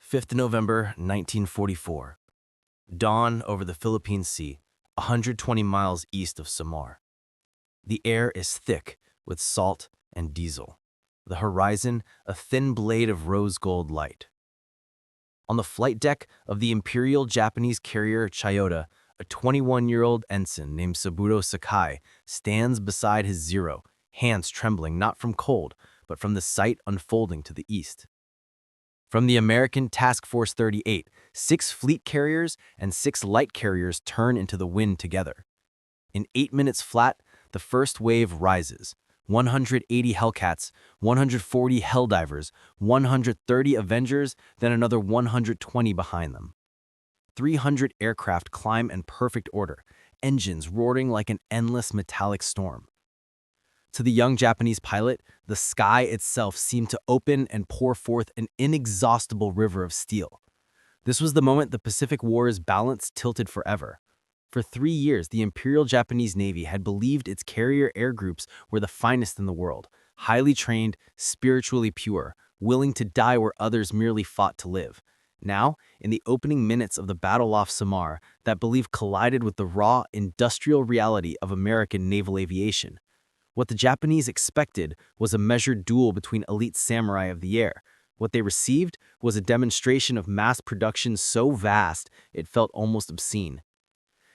5th November 1944. Dawn over the Philippine Sea, 120 miles east of Samar. The air is thick with salt and diesel. The horizon, a thin blade of rose gold light. On the flight deck of the Imperial Japanese carrier Chiyoda, a 21-year-old ensign named Saburō Sakai stands beside his Zero, hands trembling not from cold, but from the sight unfolding to the east. From the American Task Force 38, 6 fleet carriers and 6 light carriers turn into the wind together. In 8 minutes flat, the first wave rises. 180 Hellcats, 140 Helldivers, 130 Avengers, then another 120 behind them. 300 aircraft climb in perfect order, engines roaring like an endless metallic storm. To the young Japanese pilot, the sky itself seemed to open and pour forth an inexhaustible river of steel. This was the moment the Pacific War's balance tilted forever. For 3 years, the Imperial Japanese Navy had believed its carrier air groups were the finest in the world, highly trained, spiritually pure, willing to die where others merely fought to live. Now, in the opening minutes of the battle off Samar, that belief collided with the raw, industrial reality of American naval aviation. What the Japanese expected was a measured duel between elite samurai of the air. What they received was a demonstration of mass production so vast it felt almost obscene.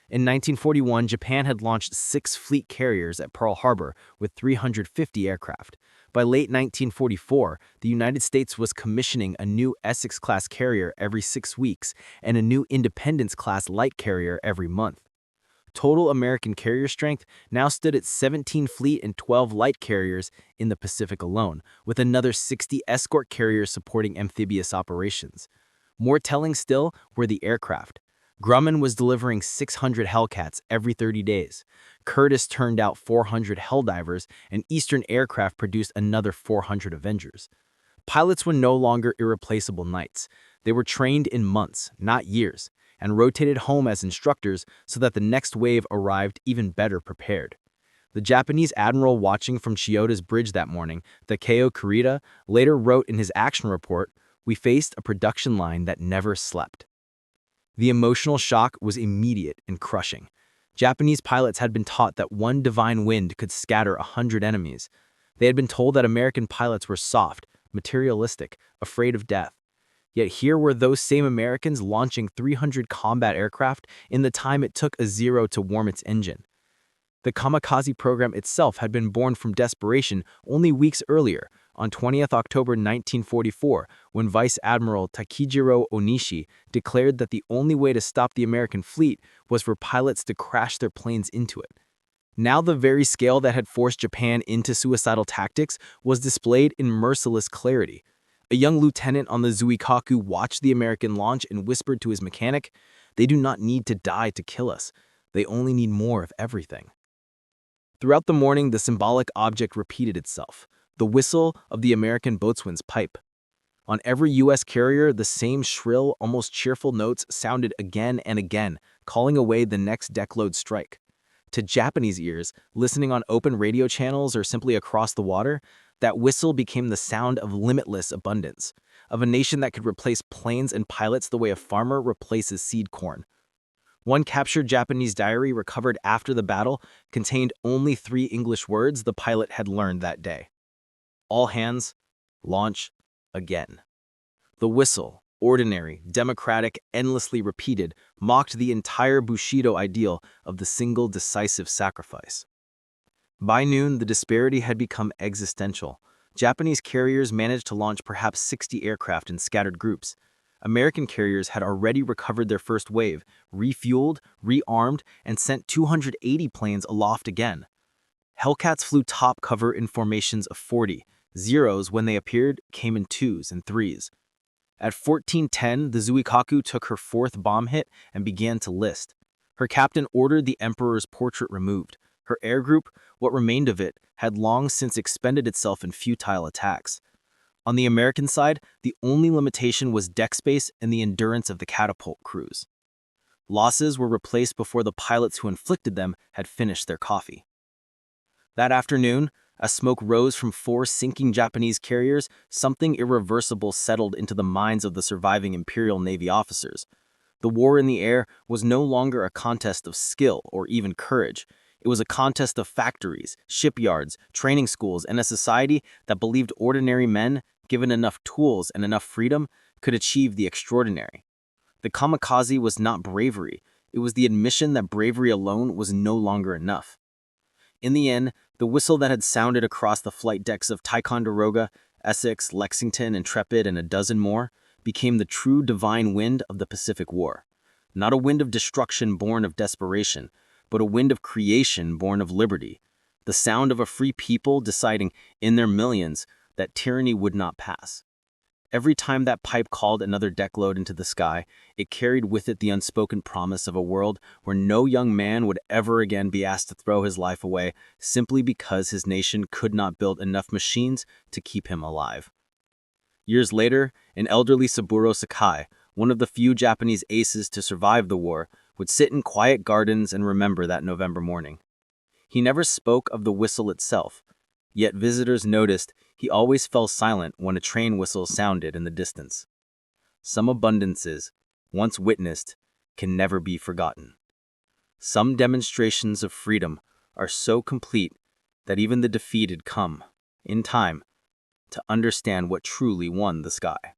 In 1941, Japan had launched 6 fleet carriers at Pearl Harbor with 350 aircraft. By late 1944, the United States was commissioning a new Essex-class carrier every 6 weeks and a new Independence-class light carrier every month. Total American carrier strength now stood at 17 fleet and 12 light carriers in the Pacific alone, with another 60 escort carriers supporting amphibious operations. More telling still were the aircraft. Grumman was delivering 600 Hellcats every 30 days. Curtiss turned out 400 Helldivers, and Eastern Aircraft produced another 400 Avengers. Pilots were no longer irreplaceable knights. They were trained in months, not years, and rotated home as instructors so that the next wave arrived even better prepared. The Japanese admiral watching from Chiyoda's bridge that morning, Takeo Kurita, later wrote in his action report, "We faced a production line that never slept." The emotional shock was immediate and crushing. Japanese pilots had been taught that one divine wind could scatter 100 enemies. They had been told that American pilots were soft, materialistic, afraid of death. Yet here were those same Americans launching 300 combat aircraft in the time it took a Zero to warm its engine. The Kamikaze program itself had been born from desperation only weeks earlier, on 20th October 1944, when Vice Admiral Takejiro Onishi declared that the only way to stop the American fleet was for pilots to crash their planes into it. Now the very scale that had forced Japan into suicidal tactics was displayed in merciless clarity. A young lieutenant on the Zuikaku watched the American launch and whispered to his mechanic, "They do not need to die to kill us. They only need more of everything." Throughout the morning, the symbolic object repeated itself, the whistle of the American boatswain's pipe. On every U.S. carrier, the same shrill, almost cheerful notes sounded again and again, calling away the next deckload strike. To Japanese ears, listening on open radio channels or simply across the water, that whistle became the sound of limitless abundance, of a nation that could replace planes and pilots the way a farmer replaces seed corn. One captured Japanese diary recovered after the battle contained only 3 English words the pilot had learned that day. All hands, launch again. The whistle, ordinary, democratic, endlessly repeated, mocked the entire Bushido ideal of the single decisive sacrifice. By noon, the disparity had become existential. Japanese carriers managed to launch perhaps 60 aircraft in scattered groups. American carriers had already recovered their first wave, refueled, rearmed, and sent 280 planes aloft again. Hellcats flew top cover in formations of 40. Zeros, when they appeared, came in 2s and 3s. At 14:10, the Zuikaku took her 4th bomb hit and began to list. Her captain ordered the Emperor's portrait removed. Her air group, what remained of it, had long since expended itself in futile attacks. On the American side, the only limitation was deck space and the endurance of the catapult crews. Losses were replaced before the pilots who inflicted them had finished their coffee. That afternoon, As smoke rose from 4 sinking Japanese carriers, something irreversible settled into the minds of the surviving Imperial Navy officers. The war in the air was no longer a contest of skill or even courage. It was a contest of factories, shipyards, training schools, and a society that believed ordinary men, given enough tools and enough freedom, could achieve the extraordinary. The kamikaze was not bravery. It was the admission that bravery alone was no longer enough. In the end, the whistle that had sounded across the flight decks of Ticonderoga, Essex, Lexington, Intrepid, and a dozen more became the true divine wind of the Pacific War. Not a wind of destruction born of desperation, but a wind of creation born of liberty. The sound of a free people deciding, in their millions, that tyranny would not pass. Every time that pipe called another deckload into the sky, it carried with it the unspoken promise of a world where no young man would ever again be asked to throw his life away simply because his nation could not build enough machines to keep him alive. Years later, an elderly Saburō Sakai, one of the few Japanese aces to survive the war, would sit in quiet gardens and remember that November morning. He never spoke of the whistle itself, yet visitors noticed he always fell silent when a train whistle sounded in the distance. Some abundances, once witnessed, can never be forgotten. Some demonstrations of freedom are so complete that even the defeated come, in time, to understand what truly won the sky.